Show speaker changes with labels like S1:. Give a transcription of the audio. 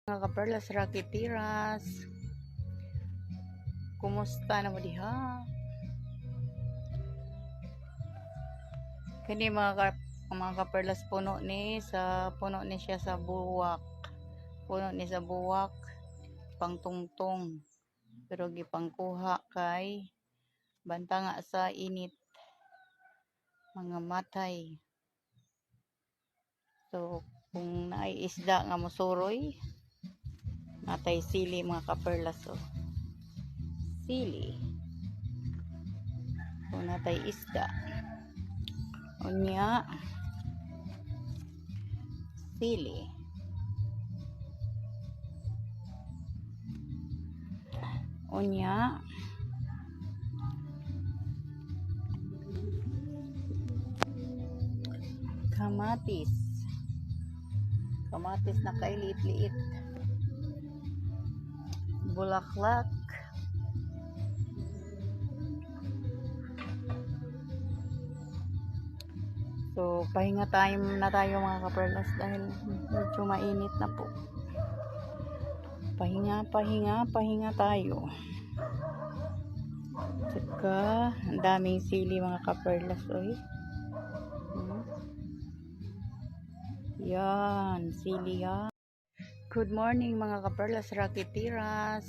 S1: Mga kaperlas rakitiras, kumusta na mo diha? Kani mga kaperlas puno ni siya sa buwak. Puno ni sa buwak pangtungtong. Pero gipangkuha kay banta nga sa init. Mga matay. So kung naay isda nga mosuroy, natay sili mga kaperlas. So sili. Kung natay isda. Unya sili. Unya kamatis. Kamatis na kay liit-liit. Bulaklak. So, pahinga time na tayo mga kaperlas dahil medyo mainit na po. Pahinga tayo. Tsaka, ang daming sili mga kaperlas. Oy. Yan, sili yan. Good morning mga kaperlas rakitiras.